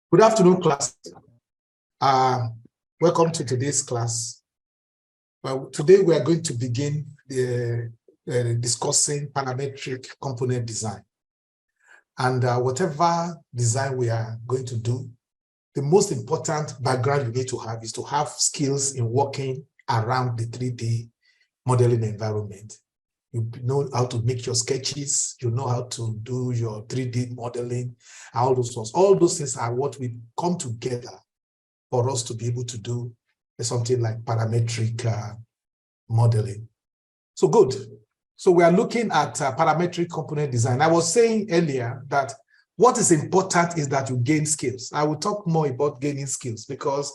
Good afternoon, class. Welcome to today's class. Well, today we are going to begin discussing parametric component design. And whatever design we are going to do, the most important background you need to have is to have skills in working around the 3D modeling environment. You know how to make your sketches, you know how to do your 3D modeling, all those ones. All those things are what we come together for us to be able to do something like parametric modeling. So good. So we are looking at parametric component design. I was saying earlier that what is important is that you gain skills. I will talk more about gaining skills because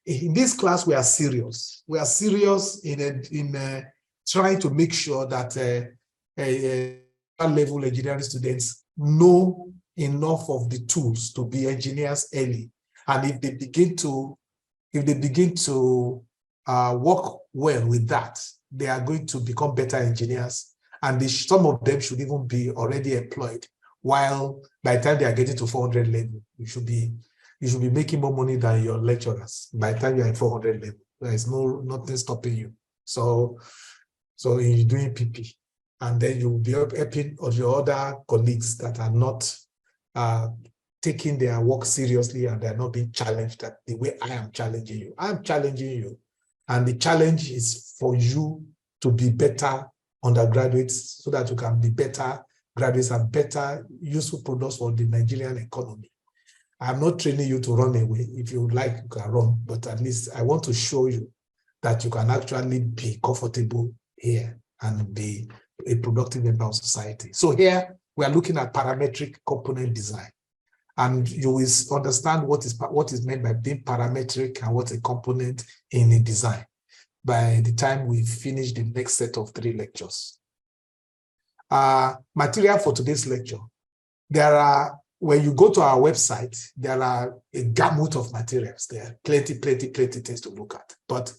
in this class we are serious. We are serious in trying to make sure that level engineering students know enough of the tools to be engineers early. And if they begin to work well with that, they are going to become better engineers. And some of them should even be already employed. While by the time they are getting to 400 level, you should be making more money than your lecturers. By the time you are at 400 level, there is nothing stopping you. So you're doing PP, and then you'll be helping your other colleagues that are not taking their work seriously and they're not being challenged that the way I am challenging you. I'm challenging you. And the challenge is for you to be better undergraduates so that you can be better graduates and better useful products for the Nigerian economy. I'm not training you to run away. If you would like, you can run, but at least I want to show you that you can actually be comfortable here and be a productive member of society. So here we are looking at parametric component design, and you will understand what is meant by being parametric and what's a component in a design by the time we finish the next set of 3 lectures. Material for today's lecture. When you go to our website, there are a gamut of materials. There are plenty things to look at. But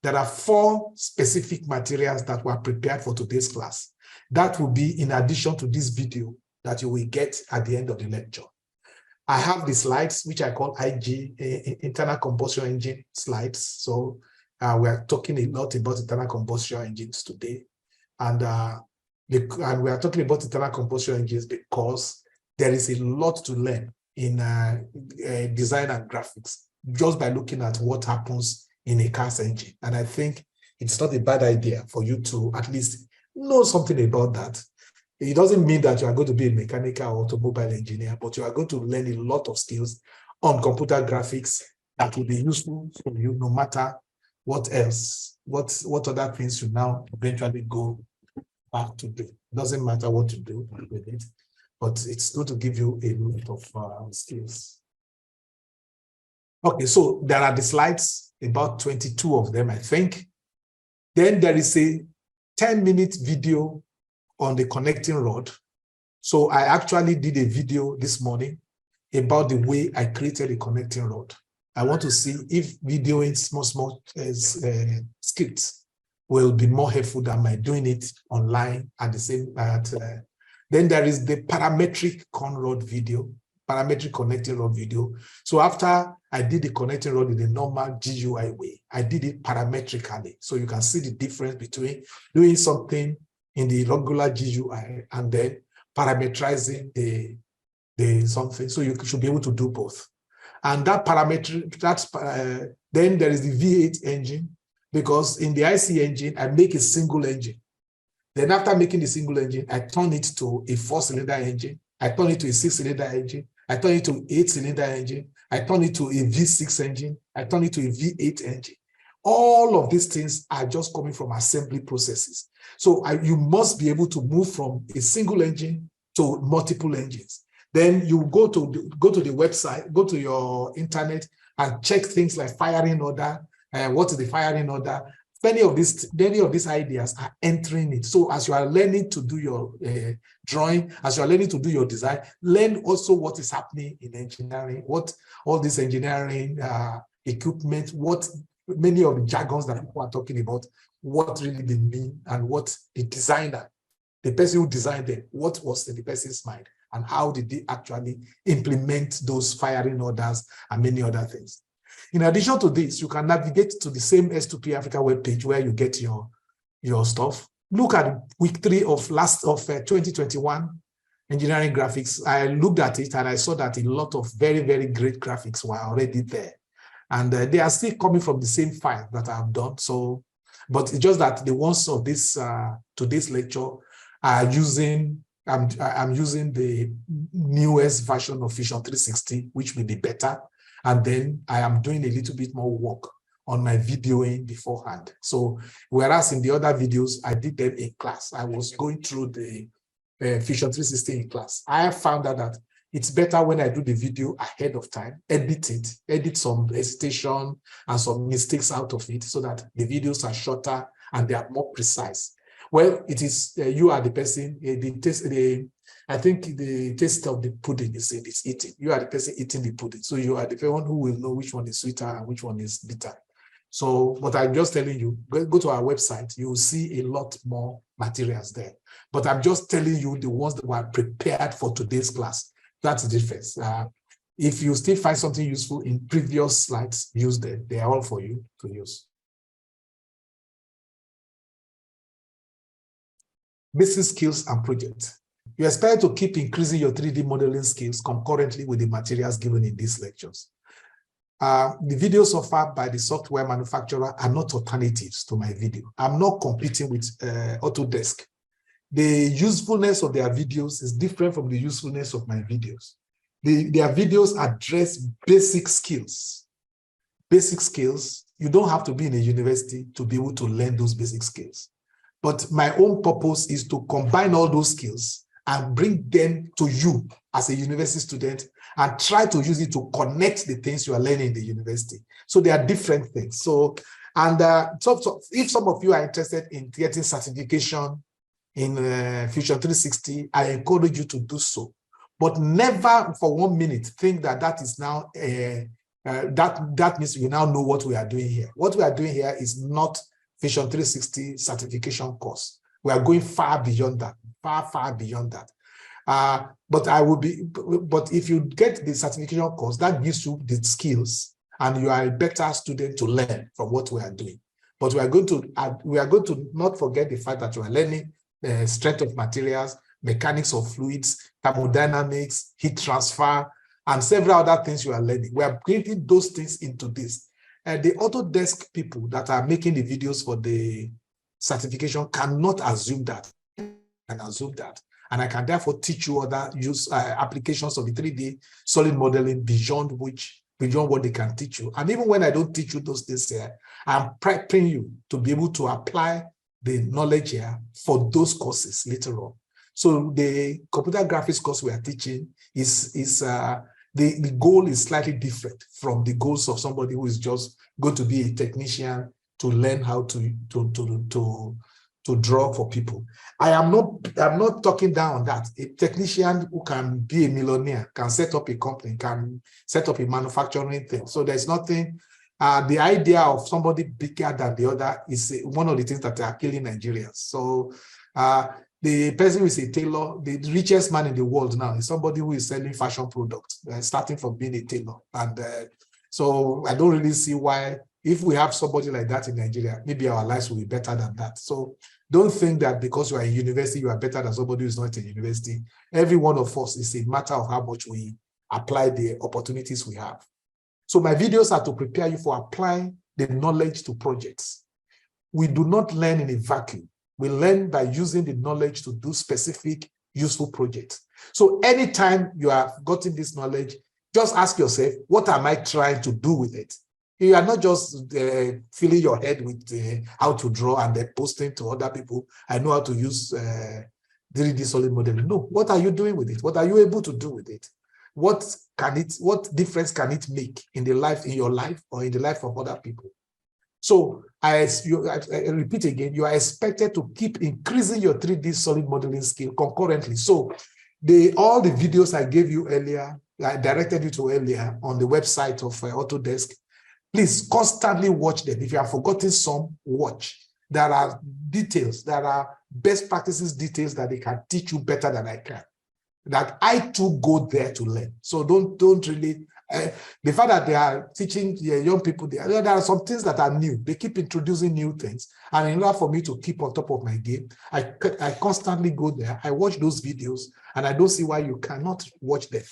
there are 4 specific materials that were prepared for today's class. That will be in addition to this video that you will get at the end of the lecture. I have the slides, which I call IG, internal combustion engine slides. So we are talking a lot about internal combustion engines today. And we are talking about internal combustion engines because there is a lot to learn in design and graphics just by looking at what happens in a car's engine. And I think it's not a bad idea for you to at least know something about that. It doesn't mean that you are going to be a mechanical or automobile engineer, but you are going to learn a lot of skills on computer graphics that will be useful for you no matter what else, what other things you now eventually go back to do. It doesn't matter what you do with it, but it's going to give you a lot of skills. Okay, so there are the slides, about 22 of them, I think. Then there is a 10-minute video on the connecting rod. So I actually did a video this morning about the way I created a connecting rod. I want to see if videoing small scripts will be more helpful than my doing it online at the same time. Then there is the parametric rod video, parametric connecting rod video. So after I did the connecting rod in the normal GUI way, I did it parametrically. So you can see the difference between doing something in the regular GUI and then parameterizing the something. So you should be able to do both. And that parametric, then there is the V8 engine, because in the IC engine, I make a single engine. Then after making the single engine, I turn it to a 4-cylinder engine. I turn it to a 6-cylinder engine. I turn it to an 8-cylinder engine. I turn it to a V6 engine. I turn it to a V8 engine. All of these things are just coming from assembly processes. So you must be able to move from a single engine to multiple engines. Then you go to the website, go to your internet and check things like firing order. What is the firing order? Many of these ideas are entering it. So as you are learning to do your drawing, as you are learning to do your design, learn also what is happening in engineering, what all this engineering equipment, what many of the jargons that people are talking about, what really they mean, and what the designer, the person who designed them, what was in the person's mind, and how did they actually implement those firing orders and many other things. In addition to this, you can navigate to the same S2P Africa webpage where you get your stuff. Look at week 3 of 2021 engineering graphics. I looked at it and I saw that a lot of very, very great graphics were already there. And they are still coming from the same file that I've done. So, but it's just that the ones of this today's lecture are using, I'm using the newest version of Fusion 360, which will be better. And then I am doing a little bit more work on my videoing beforehand. So, whereas in the other videos, I did them in class. I was going through the Fusion 360 in class. I have found out that it's better when I do the video ahead of time, edit some hesitation and some mistakes out of it so that the videos are shorter and they are more precise. Well, it is, you are the person, I think the taste of the pudding is in its eating. You are the person eating the pudding. So you are the one who will know which one is sweeter and which one is bitter. So, but I'm just telling you, go to our website, you will see a lot more materials there. But I'm just telling you the ones that were prepared for today's class. That's the difference. If you still find something useful in previous slides, use them. They are all for you to use. Basic skills and projects. You aspire to keep increasing your 3D modeling skills concurrently with the materials given in these lectures. The videos offered by the software manufacturer are not alternatives to my video. I'm not competing with Autodesk. The usefulness of their videos is different from the usefulness of my videos. Their videos address basic skills. Basic skills, you don't have to be in a university to be able to learn those basic skills. But my own purpose is to combine all those skills and bring them to you as a university student and try to use it to connect the things you are learning in the university. So they are different things. So, and so if some of you are interested in getting certification in Fusion 360, I encourage you to do so. But never for 1 minute think that that is now, that means you now know what we are doing here. What we are doing here is not Fusion 360 certification course. We are going far beyond that, far beyond that. But if you get the certification course, that gives you the skills and you are a better student to learn from what we are doing. But we are going to not forget the fact that you are learning strength of materials, mechanics of fluids, thermodynamics, heat transfer, and several other things you are learning. We are bringing those things into this. The Autodesk people that are making the videos for the certification cannot assume that. And I can therefore teach you other applications of the 3D solid modeling beyond what they can teach you. And even when I don't teach you those things here, I'm preparing you to be able to apply the knowledge here for those courses later on. So the computer graphics course we are teaching the goal is slightly different from the goals of somebody who is just going to be a technician to learn how to draw for people. I'm not talking down on that. A technician who can be a millionaire, can set up a company, can set up a manufacturing thing. So there's nothing, the idea of somebody bigger than the other is one of the things that are killing Nigerians. So the person who is a tailor, the richest man in the world now is somebody who is selling fashion products, starting from being a tailor. And so I don't really see why, if we have somebody like that in Nigeria, maybe our lives will be better than that. So don't think that because you are in university, you are better than somebody who is not in university. Every one of us is a matter of how much we apply the opportunities we have. So my videos are to prepare you for applying the knowledge to projects. We do not learn in a vacuum. We learn by using the knowledge to do specific, useful projects. So anytime you have gotten this knowledge, just ask yourself, what am I trying to do with it? You are not just filling your head with how to draw and then posting to other people, I know how to use 3D solid modeling. No, what are you doing with it? What are you able to do with it? What difference can it make in your life or in the life of other people? So I repeat again, you are expected to keep increasing your 3D solid modeling skill concurrently. So all the videos I gave you earlier, I directed you to earlier on the website of Autodesk, please constantly watch them. If you have forgotten some, watch. There are details, there are best practices details that they can teach you better than I can. that I too go there to learn. So don't really, the fact that they are teaching young people, there are some things that are new. They keep introducing new things. And in order for me to keep on top of my game, I constantly go there. I watch those videos, and I don't see why you cannot watch them.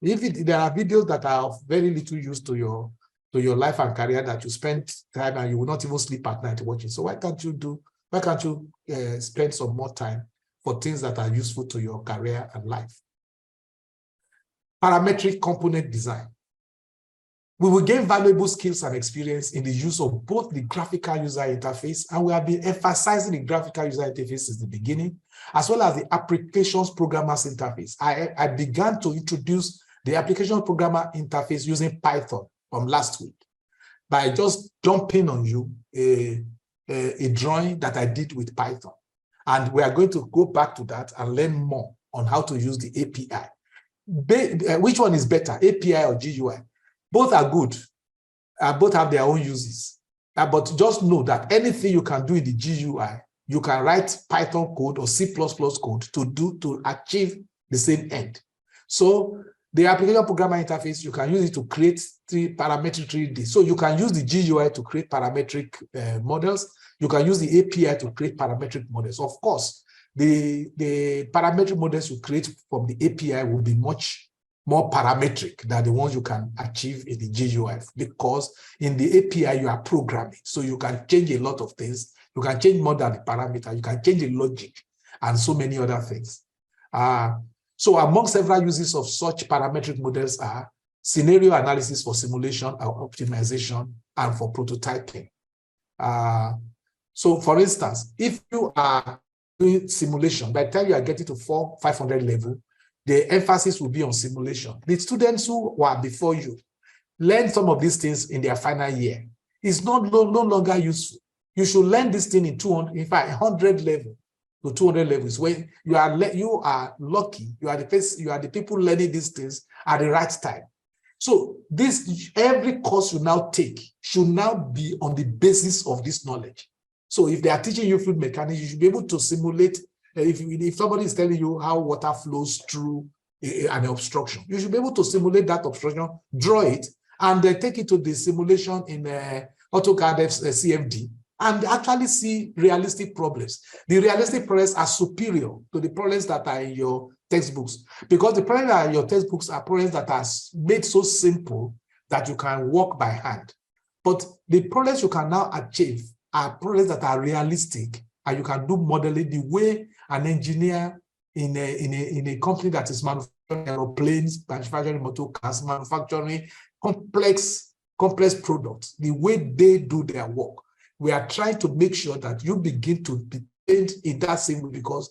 If there are videos that are of very little use to your life and career, that you spend time and you will not even sleep at night watching. So why can't you spend some more time for things that are useful to your career and life? Parametric component design. We will gain valuable skills and experience in the use of both the graphical user interface, and we have been emphasizing the graphical user interface since the beginning, as well as the applications programmers interface. I began to introduce the application programmer interface using Python from last week by just dumping on you a drawing that I did with Python. And we are going to go back to that and learn more on how to use the API. Which one is better, API or GUI? Both are good. Both have their own uses. But just know that anything you can do in the GUI, you can write Python code or C++ code to achieve the same end. So the application programmer interface, you can use it to create parametric 3D. So you can use the GUI to create parametric models. You can use the API to create parametric models. Of course, the parametric models you create from the API will be much more parametric than the ones you can achieve in the GUI, because in the API you are programming, so you can change a lot of things. You can change more than the parameter, you can change the logic and so many other things. So among several uses of such parametric models are scenario analysis for simulation or optimization and for prototyping. So for instance, if you are doing simulation, by the time you are getting to 400-500 level, the emphasis will be on simulation. The students who were before you learn some of these things in their final year. It's no longer useful. You should learn this thing in 200, in fact, 100 level to 200 levels. When you are lucky, you are the people learning these things at the right time. So every course you now take should now be on the basis of this knowledge. So if they are teaching you fluid mechanics, you should be able to simulate. If somebody is telling you how water flows through an obstruction, you should be able to simulate that obstruction, draw it, and then take it to the simulation in AutoCAD CFD, and actually see realistic problems. The realistic problems are superior to the problems that are in your textbooks, because the problems that are in your textbooks are problems that are made so simple that you can work by hand. But the problems you can now achieve are problems that are realistic, and you can do modeling the way an engineer in a company that is manufacturing aeroplanes, manufacturing motor cars, manufacturing complex products, the way they do their work. We are trying to make sure that you begin to be trained in that same way, because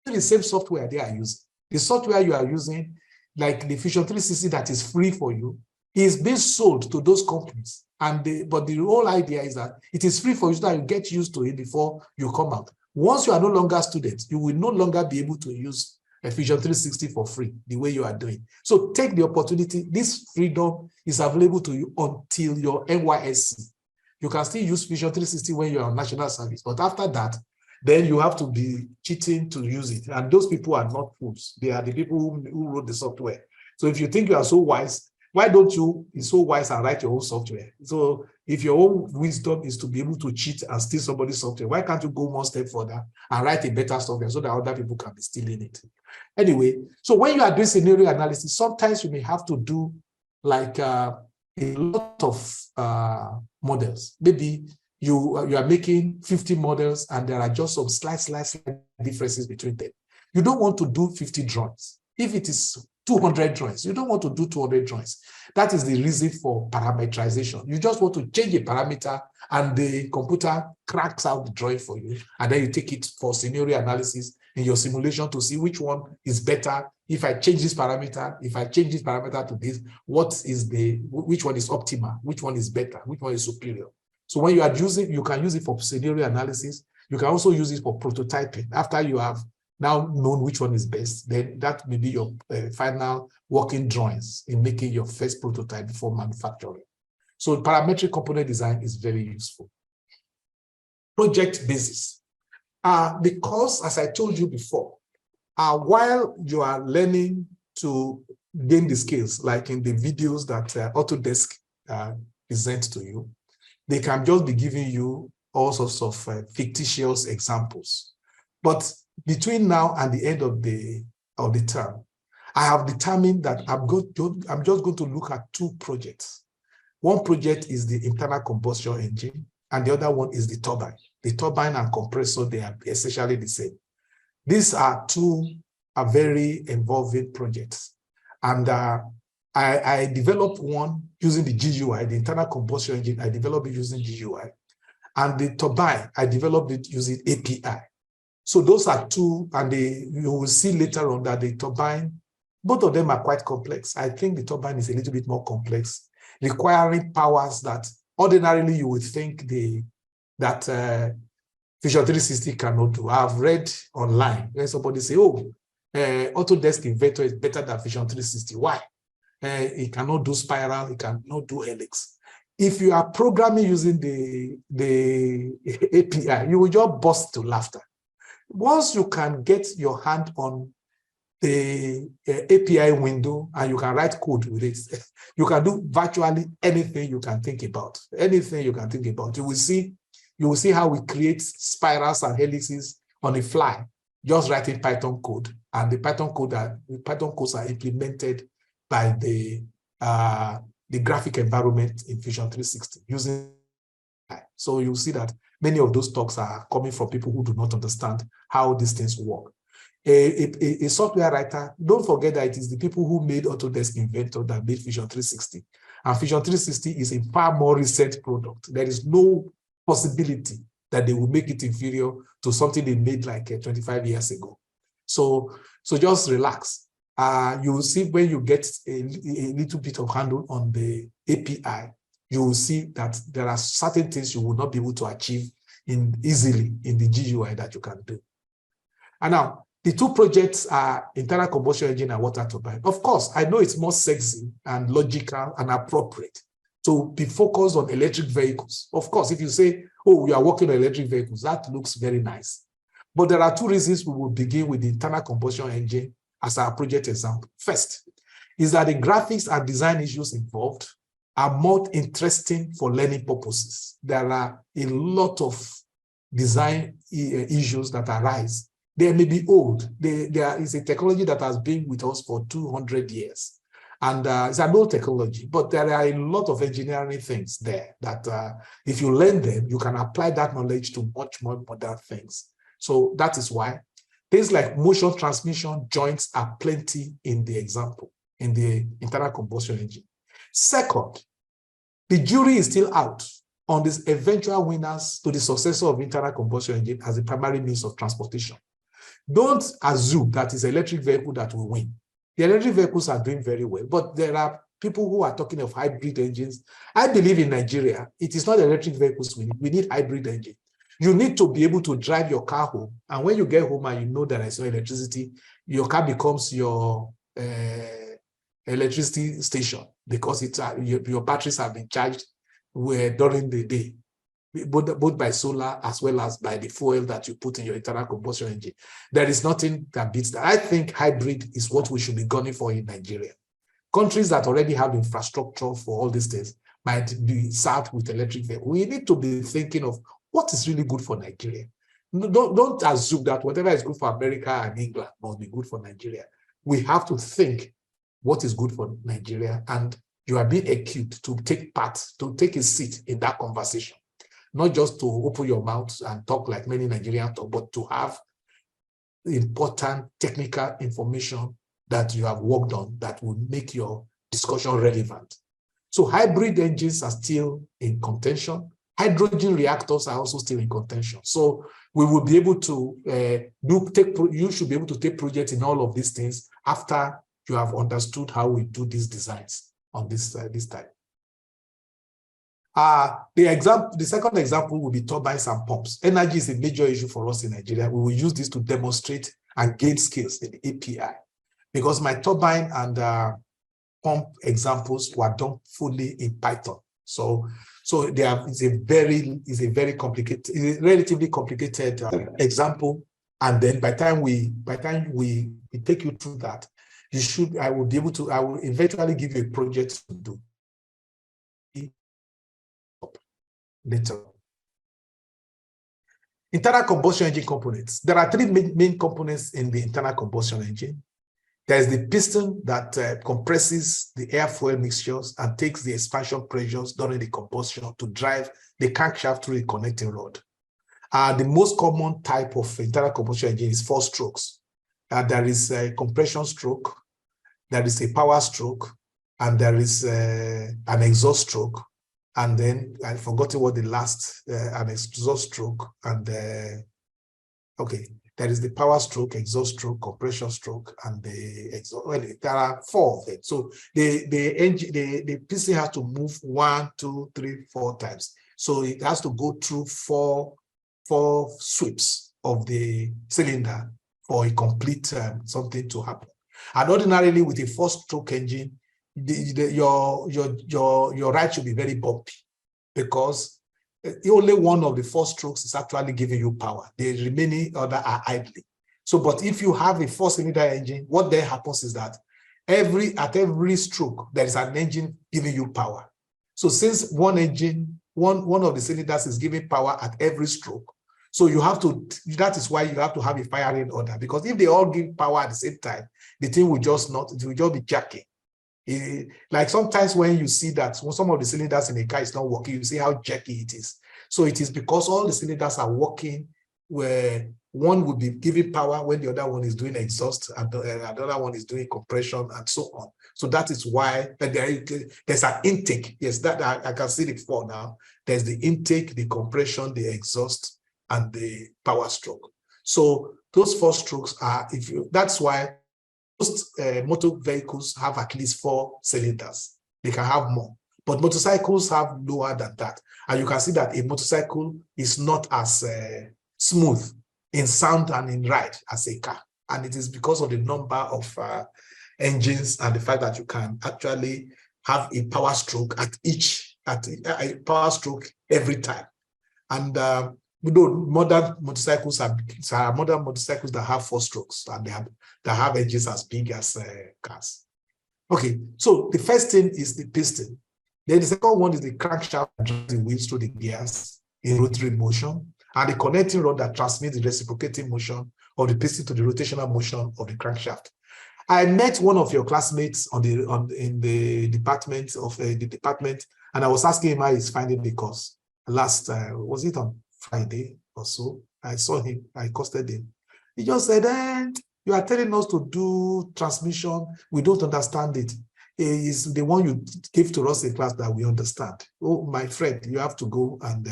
the same software they are using. The software you are using, like the Fusion 360 that is free for you, is being sold to those companies. But the whole idea is that it is free for you so that you get used to it before you come out. Once you are no longer students, you will no longer be able to use a Fusion 360 for free the way you are doing. So take the opportunity. This freedom is available to you until your NYSC. You can still use Fusion 360 when you're on national service, but after that, then you have to be cheating to use it. And those people are not fools. They are the people who wrote the software. So if you think you are so wise, why don't you be so wise and write your own software? So if your own wisdom is to be able to cheat and steal somebody's software, why can't you go one step further and write a better software so that other people can be stealing it? Anyway, so when you are doing scenario analysis, sometimes you may have to do like a lot of models. Maybe you are making 50 models and there are just some slight differences between them. You don't want to do 50 drawings. If it is 200 drawings, you don't want to do 200 drawings. That is the reason for parameterization. You just want to change a parameter and the computer cracks out the drawing for you, and then you take it for scenario analysis in your simulation to see which one is better. If I change this parameter, to this, which one is optimal, which one is better, which one is superior. So when you are using, you can use it for scenario analysis. You can also use it for prototyping. After you have now known which one is best, then that may be your final working drawings in making your first prototype before manufacturing. So parametric component design is very useful. Project basis. Because, as I told you before, while you are learning to gain the skills, like in the videos that Autodesk present to you, they can just be giving you all sorts of fictitious examples. But between now and the end of the term, I have determined that I'm just going to look at two projects. One project is the internal combustion engine, and the other one is the turbine. The turbine and compressor, they are essentially the same. These are two very involving projects. And I developed one using the GUI, the internal combustion engine, I developed it using GUI. And the turbine, I developed it using API. So those are two, and you will see later on that the turbine, both of them are quite complex. I think the turbine is a little bit more complex, requiring powers that ordinarily you would think that Vision 360 cannot do. I've read online when somebody say, oh, Autodesk Inventor is better than Vision 360. Why? It cannot do spiral, it cannot do helix. If you are programming using the API, you will just burst to laughter. Once you can get your hand on the API window and you can write code with it, you can do virtually anything you can think about. Anything you can think about. You will see how we create spirals and helices on the fly, just writing Python code. And the Python codes are implemented by the graphic environment in Vision 360 using. So you'll see that many of those talks are coming from people who do not understand how these things work. A software writer, don't forget that it is the people who made Autodesk Inventor that made Vision 360. And Vision 360 is a far more recent product. There is no possibility that they will make it inferior to something they made like 25 years ago. So just relax. You will see when you get a little bit of handle on the API, you will see that there are certain things you will not be able to achieve easily in the GUI that you can do. And now, the two projects are internal combustion engine and water turbine. Of course, I know it's more sexy and logical and appropriate to be focused on electric vehicles. Of course, if you say, oh, we are working on electric vehicles, that looks very nice. But there are two reasons we will begin with the internal combustion engine as our project example. First, is that the graphics and design issues involved are more interesting for learning purposes. There are a lot of design issues that arise. They may be old. There is a technology that has been with us for 200 years. And it's an old technology, but there are a lot of engineering things there that if you learn them, you can apply that knowledge to much more modern things. So that is why things like motion transmission joints are plenty in the example, in the internal combustion engine. Second, the jury is still out on these eventual winners to the successor of internal combustion engine as a primary means of transportation. Don't assume that it's electric vehicle that will win. The electric vehicles are doing very well, but there are people who are talking of hybrid engines. I believe in Nigeria, it is not electric vehicles we need. We need hybrid engines. You need to be able to drive your car home. And when you get home and you know that there's no electricity, your car becomes your electricity station because your batteries have been charged during the day, both by solar as well as by the fuel that you put in your internal combustion engine. There is nothing that beats that. I think hybrid is what we should be gunning for in Nigeria. Countries that already have infrastructure for all these things might be served with electric vehicles. We need to be thinking of what is really good for Nigeria. Don't assume that whatever is good for America and England must be good for Nigeria. We have to think what is good for Nigeria, and you are being acute to take part, to take a seat in that conversation. Not just to open your mouth and talk like many Nigerians talk, but to have important technical information that you have worked on that will make your discussion relevant. So hybrid engines are still in contention. Hydrogen reactors are also still in contention. So we will be able to you should be able to take projects in all of these things after you have understood how we do these designs on this type. The second example will be turbines and pumps. Energy is a major issue for us in Nigeria. We will use this to demonstrate and gain skills in the API, because my turbine and pump examples were done fully in Python. So it's a relatively complicated example And then by the time we take you through that, I will eventually give you a project to do later. Internal combustion engine components. There are three main components in the internal combustion engine. There's the piston that compresses the air-fuel mixtures and takes the expansion pressures during the combustion to drive the crankshaft through the connecting rod. The most common type of internal combustion engine is 4 strokes. There is a compression stroke, there is a power stroke, and there is an exhaust stroke. And then I forgot what the last, an exhaust stroke, and okay, there is the power stroke, exhaust stroke, compression stroke, and the exhaust. Well, there are 4 of them. So the piston has to move 1, 2, 3, 4 times. So it has to go through four sweeps of the cylinder for a complete something to happen. And ordinarily with a 4-stroke engine, your ride should be very bumpy, because only one of the 4 strokes is actually giving you power. The remaining other are idling. So, but if you have a 4-cylinder engine, what then happens is that at every stroke, there is an engine giving you power. So since one of the cylinders is giving power at every stroke, so you have to, that is why you have to have a firing order, because if they all give power at the same time, the thing will just be jerking. Like sometimes when you see that some of the cylinders in a car is not working, you see how jerky it is. So it is because all the cylinders are working, where one would be giving power when the other one is doing exhaust, and the other one is doing compression, and so on. So that is why there's an intake. Yes, that I can see it for now. There's the intake, the compression, the exhaust, and the power stroke. So those 4 strokes are, that's why most motor vehicles have at least 4 cylinders. They can have more, but motorcycles have lower than that. And you can see that a motorcycle is not as smooth in sound and in ride as a car. And it is because of the number of engines and the fact that you can actually have a power stroke a power stroke every time. And modern motorcycles that have 4 strokes, and that have engines as big as cars. Okay, so the first thing is the piston. Then the second one is the crankshaft that drives the wheels through the gears in rotary motion, and the connecting rod that transmits the reciprocating motion of the piston to the rotational motion of the crankshaft. I met one of your classmates in the department, and I was asking him how he's finding the course. Last, was it on Friday or so? I saw him, I accosted him. He just said, you are telling us to do transmission, we don't understand it. It's the one you gave to us in class that we understand. Oh, my friend, you have to go and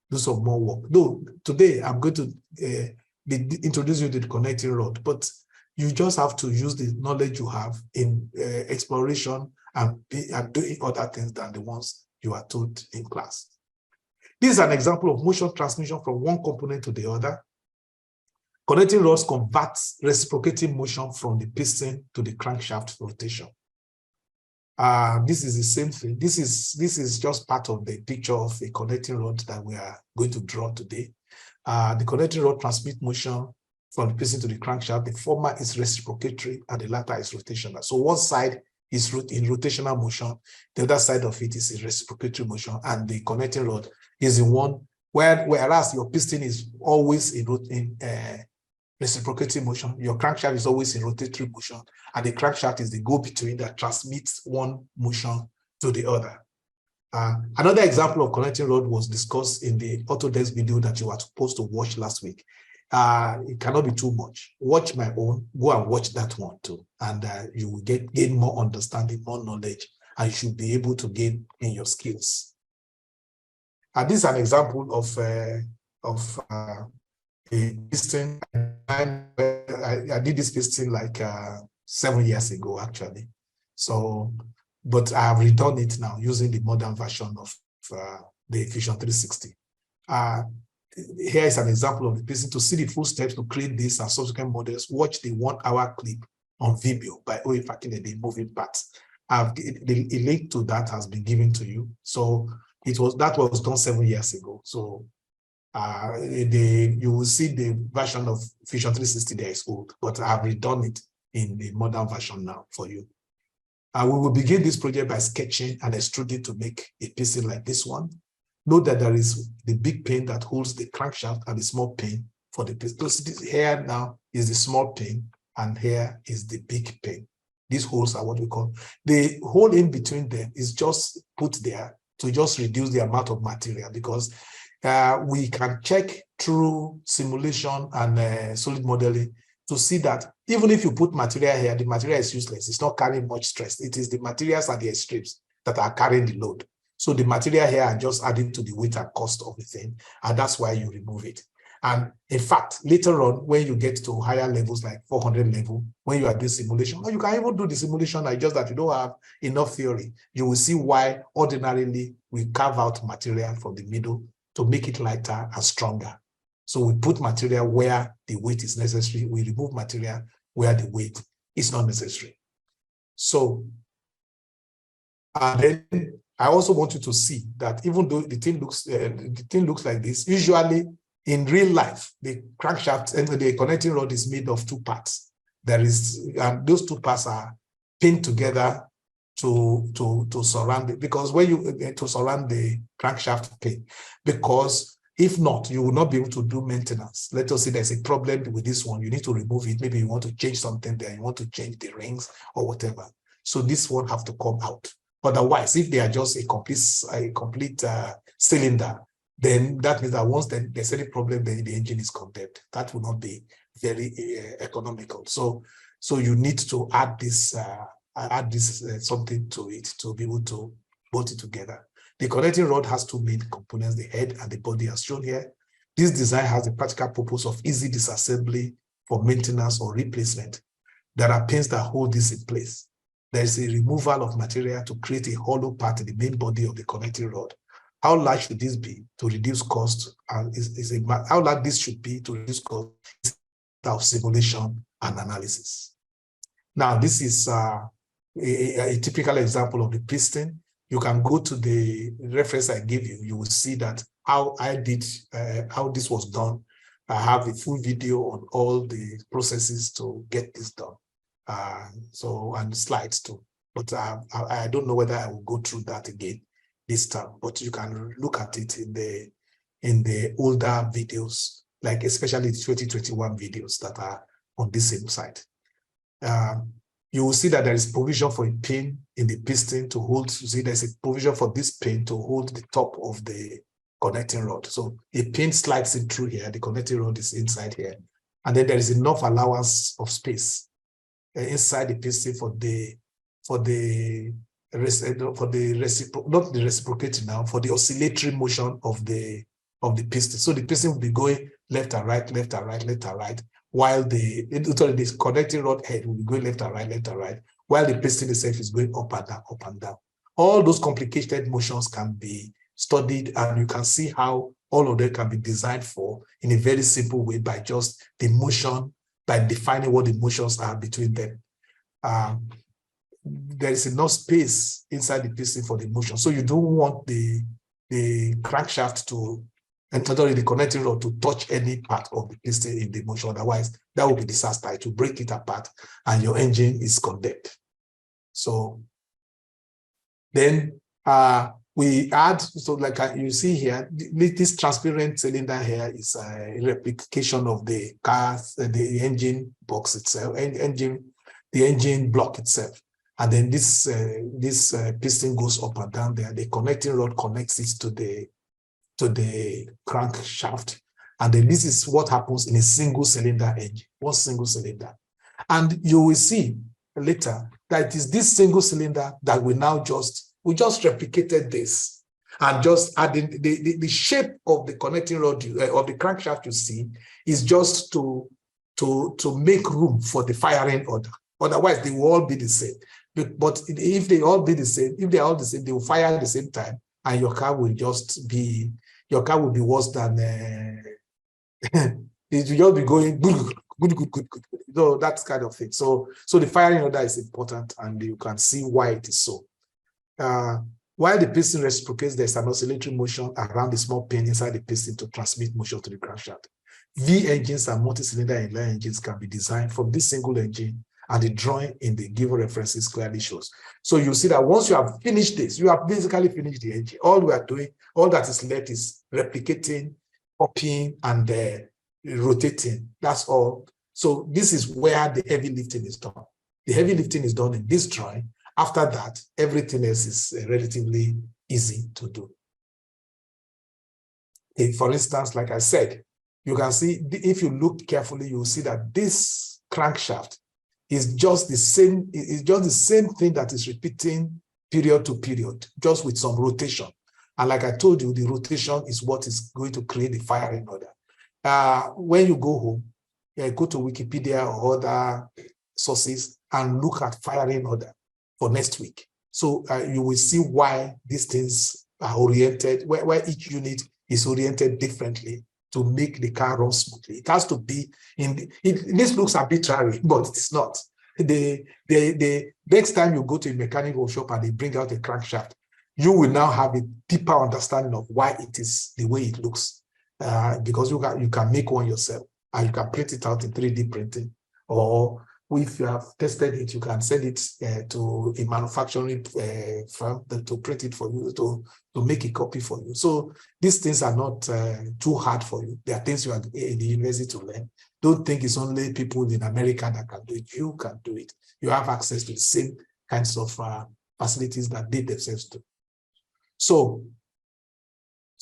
do some more work. No, today I'm going to introduce you to the connecting rod, but you just have to use the knowledge you have in exploration and doing other things than the ones you are taught in class. This is an example of motion transmission from one component to the other. Connecting rods converts reciprocating motion from the piston to the crankshaft rotation. This is the same thing. This is just part of the picture of a connecting rod that we are going to draw today. The connecting rod transmits motion from the piston to the crankshaft. The former is reciprocatory and the latter is rotational. So one side is in rotational motion, the other side of it is in reciprocatory motion, and the connecting rod is the one whereas your piston is always in reciprocating motion, your crankshaft is always in rotatory motion, and the crankshaft is the go-between that transmits one motion to the other. Another example of connecting rod was discussed in the Autodesk video that you were supposed to watch last week. It cannot be too much. Watch my own, go and watch that one too, and you will gain more understanding, more knowledge, and you should be able to gain in your skills. This is an example of a piston. I did this piston like 7 years ago, actually. So, but I have redone it now using the modern version of the Fusion 360. Here is an example of the piston. To see the full steps to create this and subsequent models, watch the 1-hour clip on Vimeo by Oye Fakinede, Moving Parts. A link to that has been given to you. So that was done 7 years ago. So You will see the version of Fusion 360 there is old, but I've redone it in the modern version now for you. We will begin this project by sketching and extruding to make a piston like this one. Note that there is the big pin that holds the crankshaft and the small pin for the piston. So here now is the small pin, and here is the big pin. These holes are what we call, the hole in between them is just put there to just reduce the amount of material, because we can check through simulation and solid modeling to see that even if you put material here, the material is useless. It's not carrying much stress. It is the materials at the extremes that are carrying the load. So the material here are just adding to the weight and cost of the thing, and that's why you remove it. And in fact, later on, when you get to higher levels, like 400 level, when you are doing simulation, or you can even do the simulation, like just that you don't have enough theory, you will see why ordinarily we carve out material from the middle to make it lighter and stronger. So we put material where the weight is necessary. We remove material where the weight is not necessary. So, and then I also want you to see that even though the thing looks like this, usually in real life, the crankshaft and the connecting rod is made of two parts. There is, and those two parts are pinned together to surround it, because when you to surround the crankshaft pin, because if not, you will not be able to do maintenance. Let us say there's a problem with this one. You need to remove it. Maybe you want to change something there. You want to change the rings or whatever. So this one have to come out. Otherwise, if they are just a complete cylinder, then that means that once there's any problem, then the engine is condemned. That will not be very economical. So you need to add this something to it to be able to bolt it together. The connecting rod has two main components, the head and the body as shown here. This design has the practical purpose of easy disassembly for maintenance or replacement. There are pins that hold this in place. There is a removal of material to create a hollow part in the main body of the connecting rod. How large should this be to reduce cost? And how large this should be to reduce cost of simulation and analysis. Now, this is a typical example of the piston. You can go to the reference I gave you. You will see that how this was done. I have a full video on all the processes to get this done. And slides too. But I don't know whether I will go through that again this time. But you can look at it in the older videos, like especially the 2021 videos that are on this same site. You will see that there is provision for a pin in the piston to hold. You see, there's a provision for this pin to hold the top of the connecting rod. So a pin slides in through here. The connecting rod is inside here, and then there is enough allowance of space inside the piston for the oscillatory motion of the piston. So the piston will be going left and right, left and right, left and right, while the connecting rod head will be going left and right, while the piston itself is going up and down, up and down. All those complicated motions can be studied, and you can see how all of them can be designed for in a very simple way by just the motion, by defining what the motions are between them. There is enough space inside the piston for the motion. So you don't want the crankshaft to, and totally the connecting rod to touch any part of the piston in the motion. Otherwise, that will be disaster. It will break it apart and your engine is condemned. So then we add, so like you see here, this transparent cylinder here is a replication of the car's, the engine box itself, the engine block itself. And then this piston goes up and down there. The connecting rod connects it to the crankshaft. And then this is what happens in a single cylinder engine, one single cylinder. And you will see later that it is this single cylinder that we just replicated this and just adding the shape of the connecting rod of the crankshaft you see is just to make room for the firing order. Otherwise, they will all be the same. But if they all be the same, if they are all the same, they will fire at the same time, and your car will be worse than it will just be going good. So that's kind of thing. So the firing order is important, and you can see why it is so. While the piston reciprocates, there's an oscillatory motion around the small pin inside the piston to transmit motion to the crankshaft. V engines and multi-cylinder inline engines can be designed from this single engine, and the drawing in the given references clearly shows. So you see that once you have finished this, you have basically finished the engine. All we are doing, all that is left is replicating, copying, and rotating. That's all. So this is where the heavy lifting is done. The heavy lifting is done in this drawing. After that, everything else is relatively easy to do. For instance, like I said, you can see, if you look carefully, you will see that this crankshaft is just the same, thing that is repeating period to period, just with some rotation. And like I told you, the rotation is what is going to create the firing order. When you go home, go to Wikipedia or other sources and look at firing order for next week. So you will see why these things are oriented, where each unit is oriented differently to make the car run smoothly. It has to be this looks arbitrary, but it's not. The next time you go to a mechanic workshop and they bring out a crankshaft, you will now have a deeper understanding of why it is the way it looks, because you can make one yourself and you can print it out in 3D printing, or if you have tested it, you can send it to a manufacturing firm to print it for you, to make a copy for you. So these things are not too hard for you. They are things you are in the university to learn. Don't think it's only people in America that can do it. You can do it. You have access to the same kinds of facilities that they themselves do. So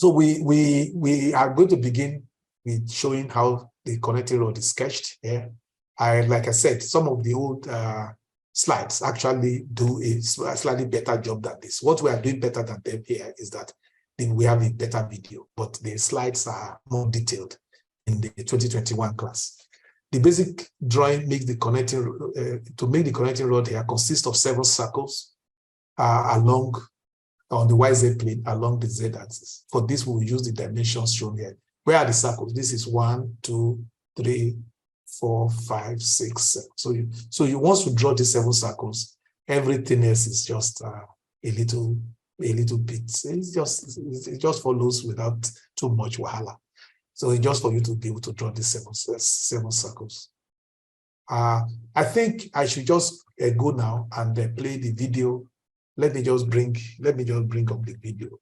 we are going to begin with showing how the connecting rod is sketched here. Like I said, some of the old slides actually do a slightly better job than this. What we are doing better than them here is that we have a better video, but the slides are more detailed in the 2021 class. The basic drawing makes the connecting to make the connecting rod here consists of 7 circles along on the YZ plane along the Z axis. For this, we will use the dimensions shown here. Where are the circles? This is 1, 2, 3, 4, 5, 6, 7. So you once you draw these 7 circles, everything else is just a little bit. It just follows without too much wahala. So it's just for you to be able to draw these 7 circles. I think I should just go now and play the video. Let me just bring up the video.